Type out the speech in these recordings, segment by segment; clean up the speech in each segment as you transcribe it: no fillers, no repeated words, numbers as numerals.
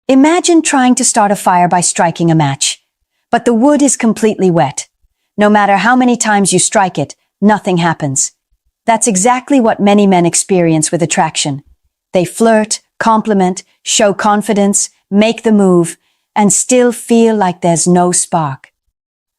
Imagine trying to start a fire by striking a match, but the wood is completely wet. No matter how many times you strike it, nothing happens. That's exactly what many men experience with attraction. They flirt, compliment, show confidence, make the move, and still feel like there's no spark.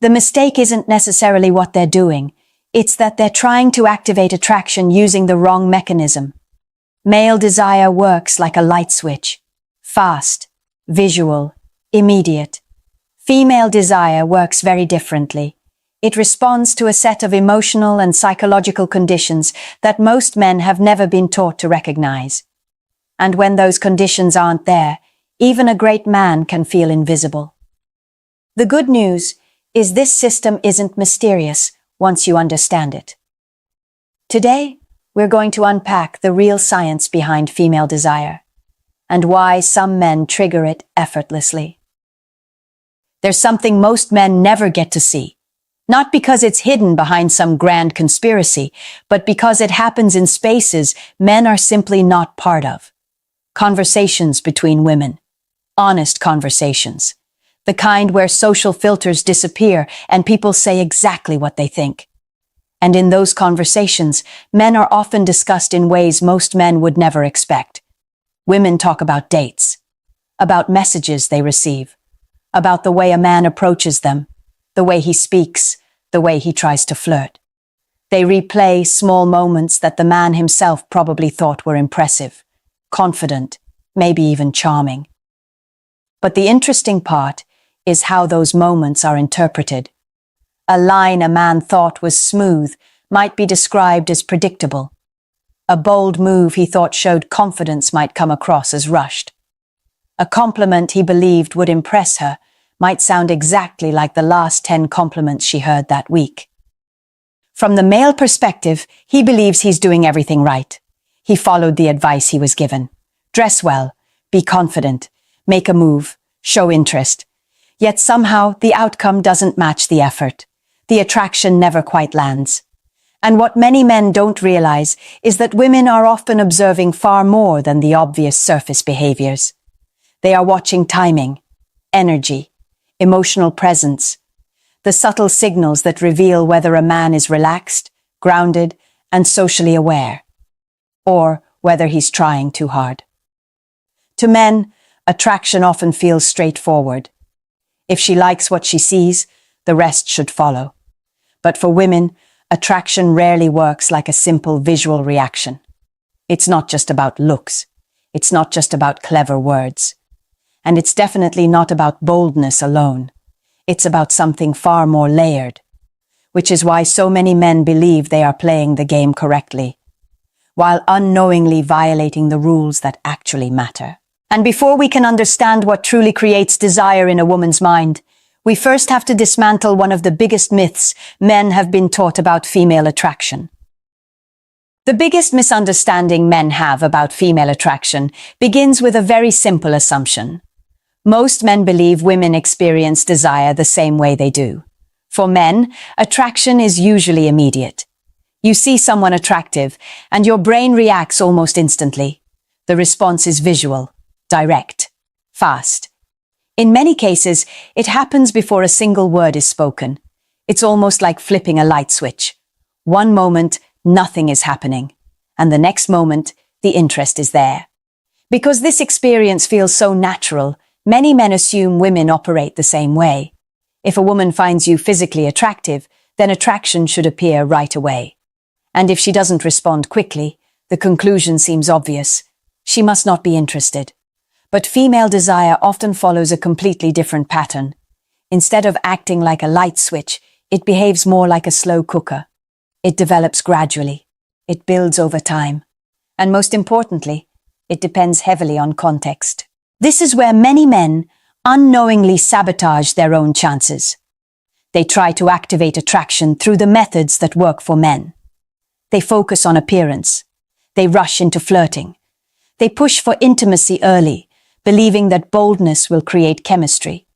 The mistake isn't necessarily what they're doing. It's that they're trying to activate attraction using the wrong mechanism. Male desire works like a light switch. Fast, visual, immediate. Female desire works very differently. It responds to a set of emotional and psychological conditions that most men have never been taught to recognize. And when those conditions aren't there, even a great man can feel invisible. The good news is this system isn't mysterious once you understand it. Today, we're going to unpack the real science behind female desire and why some men trigger it effortlessly. There's something most men never get to see, not because it's hidden behind some grand conspiracy, but because it happens in spaces men are simply not part of. Conversations between women. Honest conversations. The kind where social filters disappear and people say exactly what they think. And in those conversations, men are often discussed in ways most men would never expect. Women talk about dates, about messages they receive, about the way a man approaches them, the way he speaks, the way he tries to flirt. They replay small moments that the man himself probably thought were impressive, confident, maybe even charming. But the interesting part is how those moments are interpreted. A line a man thought was smooth might be described as predictable. A bold move he thought showed confidence might come across as rushed. A compliment he believed would impress her might sound exactly like the last 10 compliments she heard that week. From the male perspective, he believes he's doing everything right. He followed the advice he was given. Dress well, be confident, make a move, show interest. Yet somehow the outcome doesn't match the effort. The attraction never quite lands. And what many men don't realize is that women are often observing far more than the obvious surface behaviors. They are watching timing, energy, emotional presence, the subtle signals that reveal whether a man is relaxed, grounded, and socially aware, or whether he's trying too hard. To men, attraction often feels straightforward. If she likes what she sees, the rest should follow. But for women, attraction rarely works like a simple visual reaction. It's not just about looks. It's not just about clever words. And it's definitely not about boldness alone. It's about something far more layered, which is why so many men believe they are playing the game correctly, while unknowingly violating the rules that actually matter. And before we can understand what truly creates desire in a woman's mind, we first have to dismantle one of the biggest myths men have been taught about female attraction. The biggest misunderstanding men have about female attraction begins with a very simple assumption. Most men believe women experience desire the same way they do. For men, attraction is usually immediate. You see someone attractive, and your brain reacts almost instantly. The response is visual, direct, fast. In many cases, it happens before a single word is spoken. It's almost like flipping a light switch. One moment, nothing is happening, and the next moment, the interest is there. Because this experience feels so natural, many men assume women operate the same way. If a woman finds you physically attractive, then attraction should appear right away. And if she doesn't respond quickly, the conclusion seems obvious. She must not be interested. But female desire often follows a completely different pattern. Instead of acting like a light switch, it behaves more like a slow cooker. It develops gradually. It builds over time. And most importantly, it depends heavily on context. This is where many men unknowingly sabotage their own chances. They try to activate attraction through the methods that work for men. They focus on appearance. They rush into flirting. They push for intimacy early, believing that boldness will create chemistry.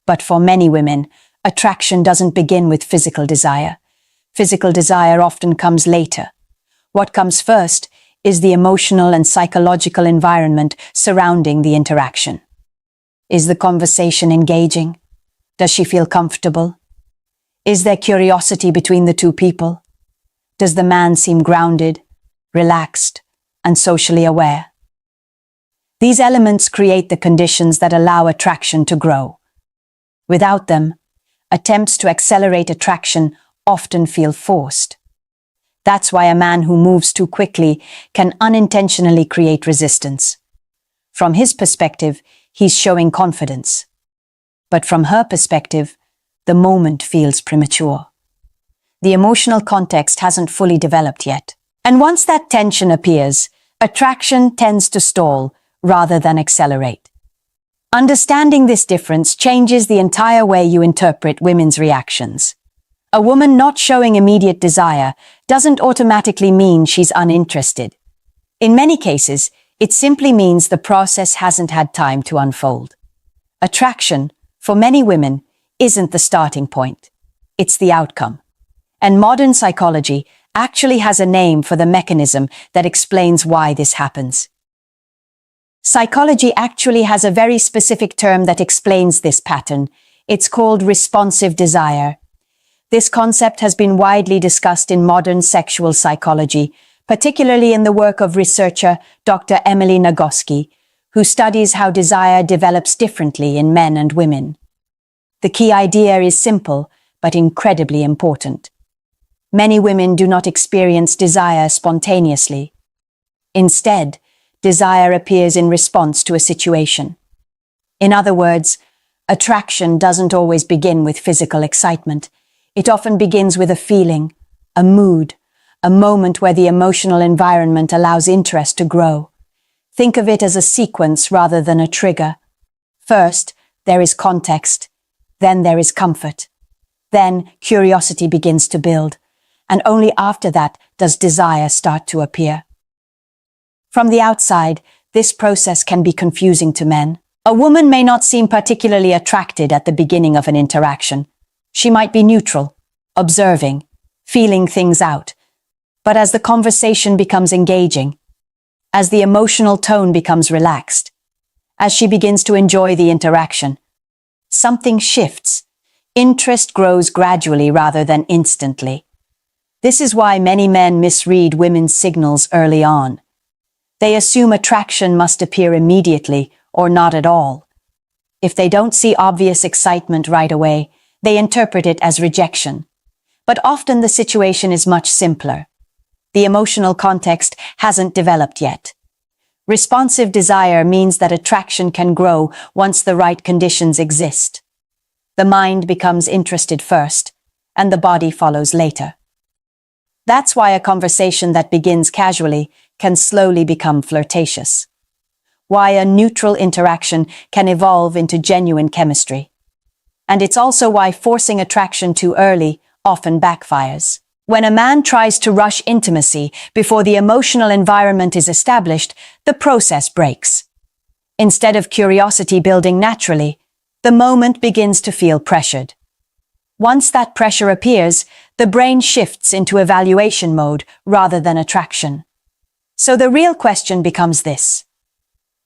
But for many women, attraction doesn't begin with physical desire. Physical desire often comes later. What comes first is the emotional and psychological environment surrounding the interaction. Is the conversation engaging? Does she feel comfortable? Is there curiosity between the two people? Does the man seem grounded, relaxed, and socially aware? These elements create the conditions that allow attraction to grow. Without them, attempts to accelerate attraction often feel forced. That's why a man who moves too quickly can unintentionally create resistance. From his perspective, he's showing confidence. But from her perspective, the moment feels premature. The emotional context hasn't fully developed yet. And once that tension appears, attraction tends to stall rather than accelerate. Understanding this difference changes the entire way you interpret women's reactions. A woman not showing immediate desire doesn't automatically mean she's uninterested. In many cases, it simply means the process hasn't had time to unfold. Attraction, for many women, isn't the starting point. It's the outcome. And modern psychology actually has a name for the mechanism that explains why this happens. Psychology actually has a very specific term that explains this pattern. It's called responsive desire. This concept has been widely discussed in modern sexual psychology, particularly in the work of researcher Dr. Emily Nagoski, who studies how desire develops differently in men and women. The key idea is simple, but incredibly important. Many women do not experience desire spontaneously. Instead, desire appears in response to a situation. In other words, attraction doesn't always begin with physical excitement. It often begins with a feeling, a mood, a moment where the emotional environment allows interest to grow. Think of it as a sequence rather than a trigger. First, there is context. Then there is comfort. Then curiosity begins to build. And only after that does desire start to appear. From the outside, this process can be confusing to men. A woman may not seem particularly attracted at the beginning of an interaction. She might be neutral, observing, feeling things out. But as the conversation becomes engaging, as the emotional tone becomes relaxed, as she begins to enjoy the interaction, something shifts. Interest grows gradually rather than instantly. This is why many men misread women's signals early on. They assume attraction must appear immediately or not at all. If they don't see obvious excitement right away, they interpret it as rejection. But often the situation is much simpler. The emotional context hasn't developed yet. Responsive desire means that attraction can grow once the right conditions exist. The mind becomes interested first, and the body follows later. That's why a conversation that begins casually can slowly become flirtatious. Why a neutral interaction can evolve into genuine chemistry. And it's also why forcing attraction too early often backfires. When a man tries to rush intimacy before the emotional environment is established, the process breaks. Instead of curiosity building naturally, the moment begins to feel pressured. Once that pressure appears, the brain shifts into evaluation mode rather than attraction. So the real question becomes this.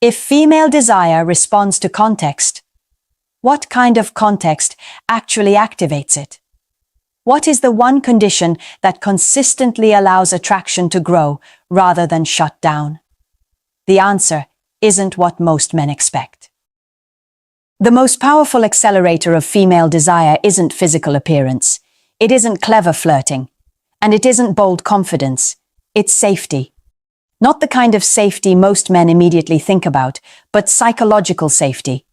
If female desire responds to context, what kind of context actually activates it? What is the one condition that consistently allows attraction to grow rather than shut down? The answer isn't what most men expect. The most powerful accelerator of female desire isn't physical appearance. It isn't clever flirting. And it isn't bold confidence. It's safety. Not the kind of safety most men immediately think about, but psychological safety.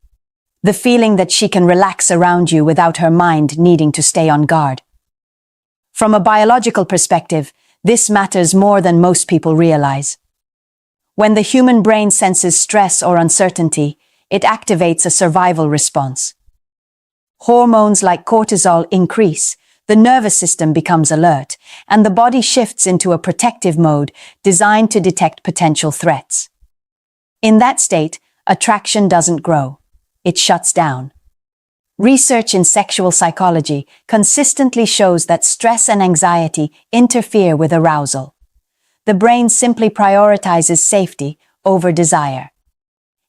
The feeling that she can relax around you without her mind needing to stay on guard. From a biological perspective, this matters more than most people realize. When the human brain senses stress or uncertainty, it activates a survival response. Hormones like cortisol increase, the nervous system becomes alert, and the body shifts into a protective mode designed to detect potential threats. In that state, attraction doesn't grow. It shuts down. Research in sexual psychology consistently shows that stress and anxiety interfere with arousal. The brain simply prioritizes safety over desire.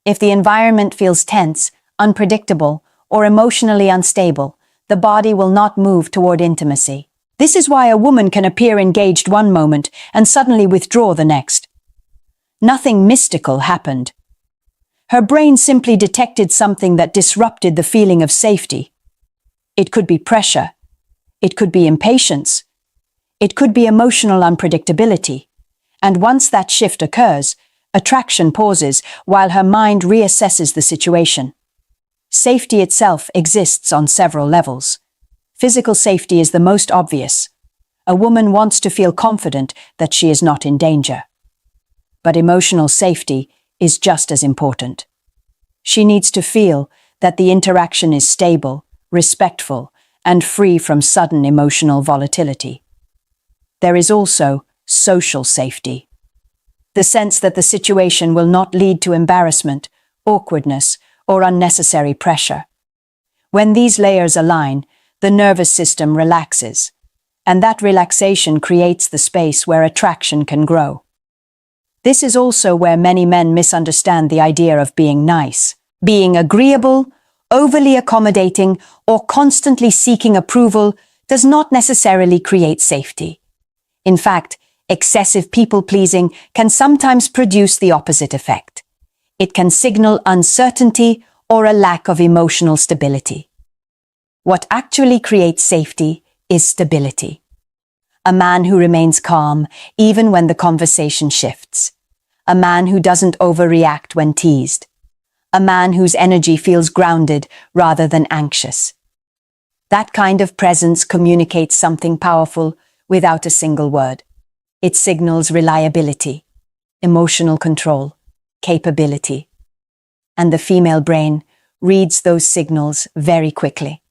If the environment feels tense, unpredictable, or emotionally unstable, the body will not move toward intimacy. This is why a woman can appear engaged one moment and suddenly withdraw the next. Nothing mystical happened. Her brain simply detected something that disrupted the feeling of safety. It could be pressure. It could be impatience. It could be emotional unpredictability. And once that shift occurs, attraction pauses while her mind reassesses the situation. Safety itself exists on several levels. Physical safety is the most obvious. A woman wants to feel confident that she is not in danger. But emotional safety is just as important. She needs to feel that the interaction is stable, respectful, and free from sudden emotional volatility. There is also social safety. The sense that the situation will not lead to embarrassment, awkwardness, or unnecessary pressure. When these layers align, the nervous system relaxes, and that relaxation creates the space where attraction can grow. This is also where many men misunderstand the idea of being nice. Being agreeable, overly accommodating, or constantly seeking approval does not necessarily create safety. In fact, excessive people-pleasing can sometimes produce the opposite effect. It can signal uncertainty or a lack of emotional stability. What actually creates safety is stability. A man who remains calm even when the conversation shifts. A man who doesn't overreact when teased. A man whose energy feels grounded rather than anxious. That kind of presence communicates something powerful without a single word. It signals reliability, emotional control, capability. And the female brain reads those signals very quickly.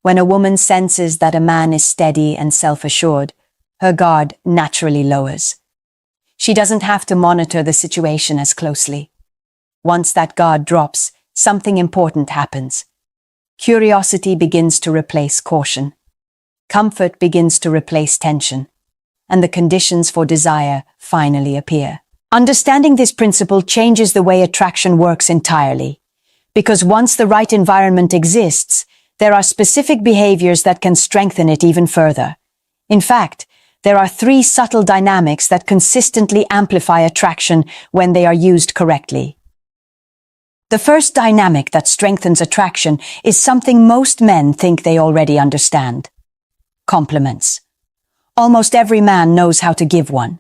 When a woman senses that a man is steady and self-assured, her guard naturally lowers. She doesn't have to monitor the situation as closely. Once that guard drops, something important happens. Curiosity begins to replace caution. Comfort begins to replace tension. And the conditions for desire finally appear. Understanding this principle changes the way attraction works entirely. Because once the right environment exists, there are specific behaviors that can strengthen it even further. In fact, there are 3 subtle dynamics that consistently amplify attraction when they are used correctly. The first dynamic that strengthens attraction is something most men think they already understand. Compliments. Almost every man knows how to give one.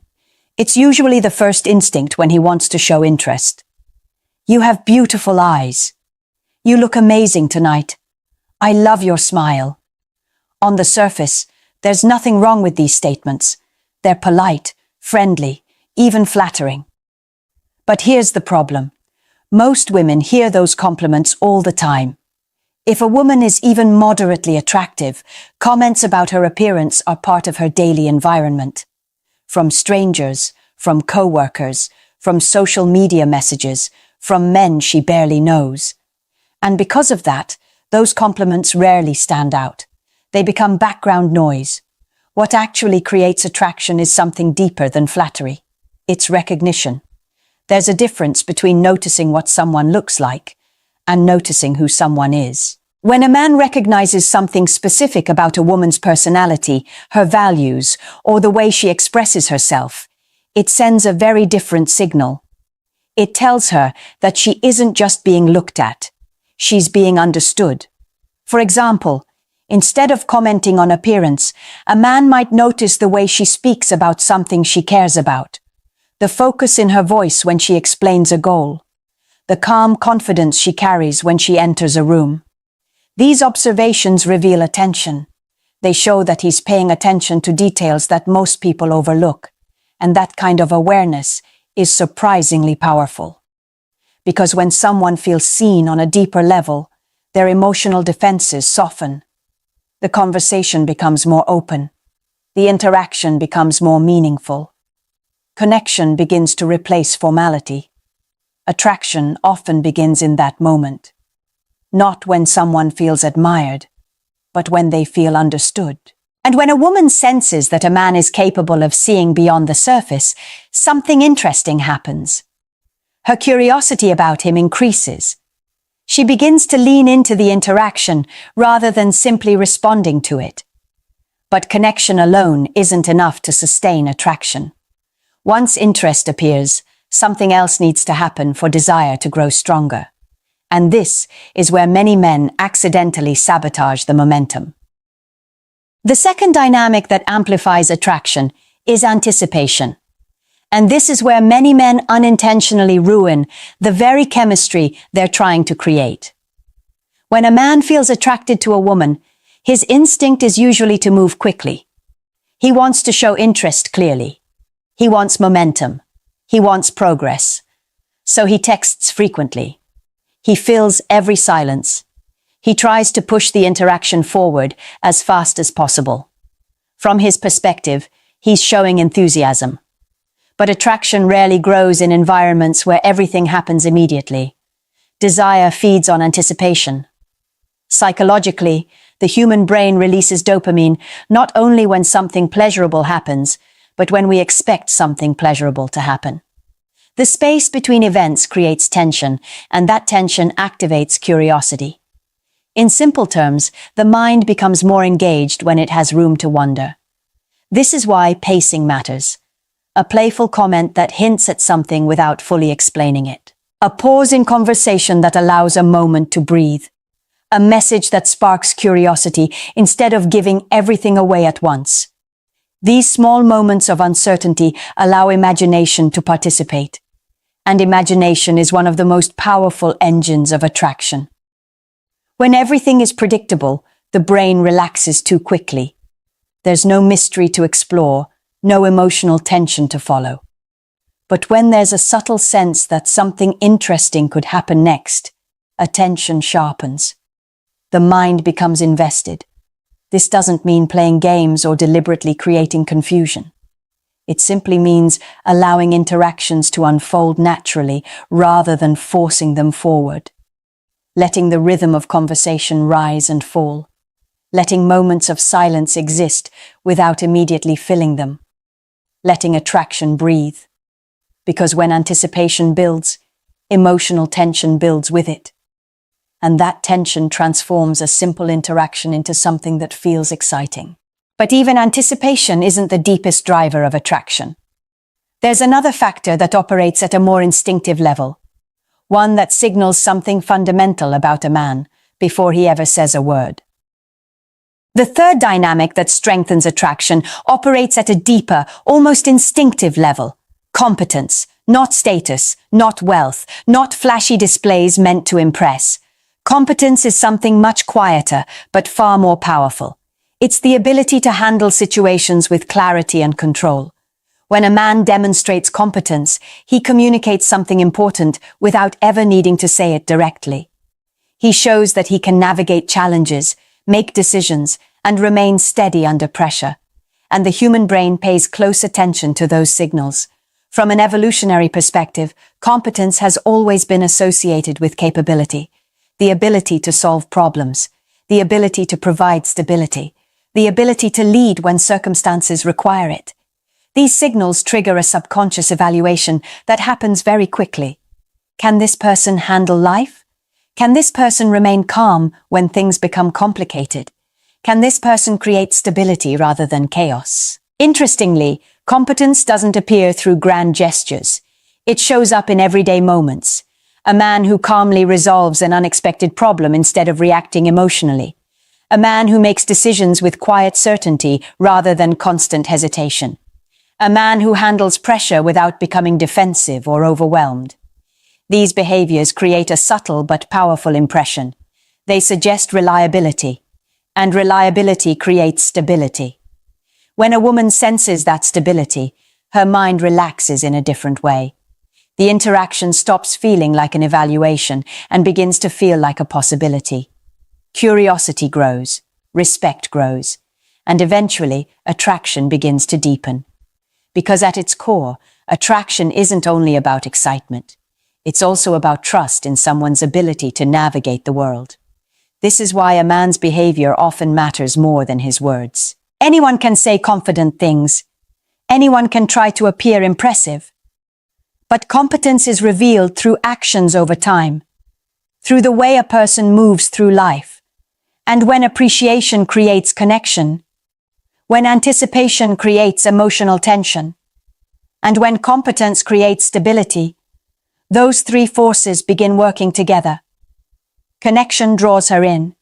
It's usually the first instinct when he wants to show interest. You have beautiful eyes. You look amazing tonight. I love your smile. On the surface, there's nothing wrong with these statements. They're polite, friendly, even flattering. But here's the problem. Most women hear those compliments all the time. If a woman is even moderately attractive, comments about her appearance are part of her daily environment. From strangers, from co-workers, from social media messages, from men she barely knows. And because of that, those compliments rarely stand out. They become background noise. What actually creates attraction is something deeper than flattery. It's recognition. There's a difference between noticing what someone looks like and noticing who someone is. When a man recognizes something specific about a woman's personality, her values, or the way she expresses herself, it sends a very different signal. It tells her that she isn't just being looked at. She's being understood. For example, instead of commenting on appearance, a man might notice the way she speaks about something she cares about, the focus in her voice when she explains a goal, the calm confidence she carries when she enters a room. These observations reveal attention. They show that he's paying attention to details that most people overlook, and that kind of awareness is surprisingly powerful. Because when someone feels seen on a deeper level, their emotional defenses soften. The conversation becomes more open. The interaction becomes more meaningful. Connection begins to replace formality. Attraction often begins in that moment. Not when someone feels admired, but when they feel understood. And when a woman senses that a man is capable of seeing beyond the surface, something interesting happens. Her curiosity about him increases. She begins to lean into the interaction rather than simply responding to it. But connection alone isn't enough to sustain attraction. Once interest appears, something else needs to happen for desire to grow stronger. And this is where many men accidentally sabotage the momentum. The second dynamic that amplifies attraction is anticipation. And this is where many men unintentionally ruin the very chemistry they're trying to create. When a man feels attracted to a woman, his instinct is usually to move quickly. He wants to show interest clearly. He wants momentum. He wants progress. So he texts frequently. He fills every silence. He tries to push the interaction forward as fast as possible. From his perspective, he's showing enthusiasm. But attraction rarely grows in environments where everything happens immediately. Desire feeds on anticipation. Psychologically, the human brain releases dopamine not only when something pleasurable happens, but when we expect something pleasurable to happen. The space between events creates tension, and that tension activates curiosity. In simple terms, the mind becomes more engaged when it has room to wonder. This is why pacing matters. A playful comment that hints at something without fully explaining it. A pause in conversation that allows a moment to breathe. A message that sparks curiosity instead of giving everything away at once. These small moments of uncertainty allow imagination to participate. And imagination is one of the most powerful engines of attraction. When everything is predictable, the brain relaxes too quickly. There's no mystery to explore, no emotional tension to follow. But when there's a subtle sense that something interesting could happen next, attention sharpens. The mind becomes invested. This doesn't mean playing games or deliberately creating confusion. It simply means allowing interactions to unfold naturally rather than forcing them forward. Letting the rhythm of conversation rise and fall. Letting moments of silence exist without immediately filling them. Letting attraction breathe. Because when anticipation builds, emotional tension builds with it. And that tension transforms a simple interaction into something that feels exciting. But even anticipation isn't the deepest driver of attraction. There's another factor that operates at a more instinctive level. One that signals something fundamental about a man before he ever says a word. The third dynamic that strengthens attraction operates at a deeper, almost instinctive level. Competence, not status, not wealth, not flashy displays meant to impress. Competence is something much quieter, but far more powerful. It's the ability to handle situations with clarity and control. When a man demonstrates competence, he communicates something important without ever needing to say it directly. He shows that he can navigate challenges, make decisions, and remain steady under pressure. And the human brain pays close attention to those signals. From an evolutionary perspective, competence has always been associated with capability. The ability to solve problems, the ability to provide stability, the ability to lead when circumstances require it. These signals trigger a subconscious evaluation that happens very quickly. Can this person handle life? Can this person remain calm when things become complicated? Can this person create stability rather than chaos? Interestingly, competence doesn't appear through grand gestures. It shows up in everyday moments. A man who calmly resolves an unexpected problem instead of reacting emotionally. A man who makes decisions with quiet certainty rather than constant hesitation. A man who handles pressure without becoming defensive or overwhelmed. These behaviors create a subtle but powerful impression. They suggest reliability, and reliability creates stability. When a woman senses that stability, her mind relaxes in a different way. The interaction stops feeling like an evaluation and begins to feel like a possibility. Curiosity grows, respect grows, and eventually attraction begins to deepen. Because at its core, attraction isn't only about excitement. It's also about trust in someone's ability to navigate the world. This is why a man's behavior often matters more than his words. Anyone can say confident things. Anyone can try to appear impressive. But competence is revealed through actions over time. through the way a person moves through life. And when appreciation creates connection, when anticipation creates emotional tension, and when competence creates stability, those three forces begin working together. Connection draws her in.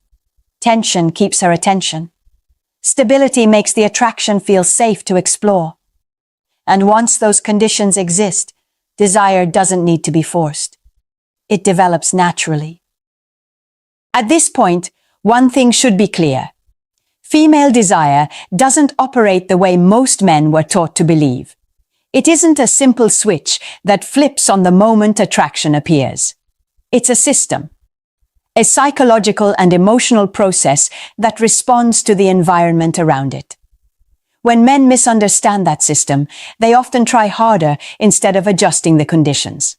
Tension keeps her attention. Stability makes the attraction feel safe to explore. And once those conditions exist, desire doesn't need to be forced. It develops naturally. At this point, one thing should be clear. Female desire doesn't operate the way most men were taught to believe. It isn't a simple switch that flips on the moment attraction appears. It's a system, a psychological and emotional process that responds to the environment around it. When men misunderstand that system, they often try harder instead of adjusting the conditions.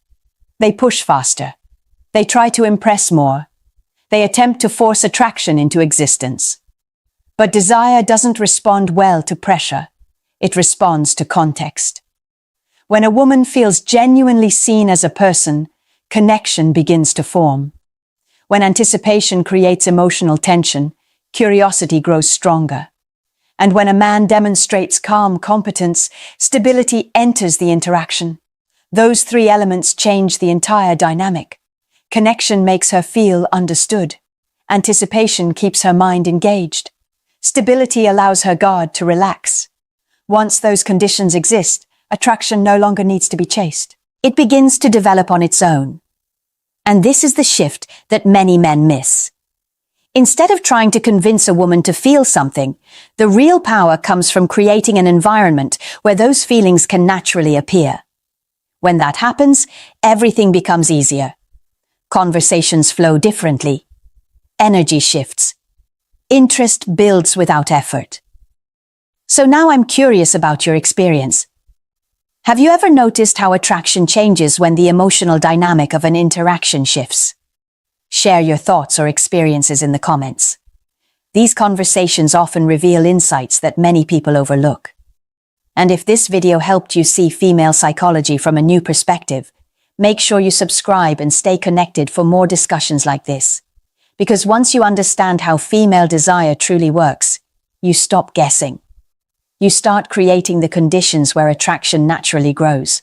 They push faster. They try to impress more. They attempt to force attraction into existence. But desire doesn't respond well to pressure. It responds to context. When a woman feels genuinely seen as a person, connection begins to form. When anticipation creates emotional tension, curiosity grows stronger. And when a man demonstrates calm competence, stability enters the interaction. Those three elements change the entire dynamic. Connection makes her feel understood. Anticipation keeps her mind engaged. Stability allows her guard to relax. Once those conditions exist, attraction no longer needs to be chased. It begins to develop on its own. And this is the shift that many men miss. Instead of trying to convince a woman to feel something, the real power comes from creating an environment where those feelings can naturally appear. When that happens, everything becomes easier. Conversations flow differently. Energy shifts. Interest builds without effort. So now I'm curious about your experience. Have you ever noticed how attraction changes when the emotional dynamic of an interaction shifts? Share your thoughts or experiences in the comments. These conversations often reveal insights that many people overlook. And if this video helped you see female psychology from a new perspective, make sure you subscribe and stay connected for more discussions like this. Because once you understand how female desire truly works, you stop guessing. You start creating the conditions where attraction naturally grows.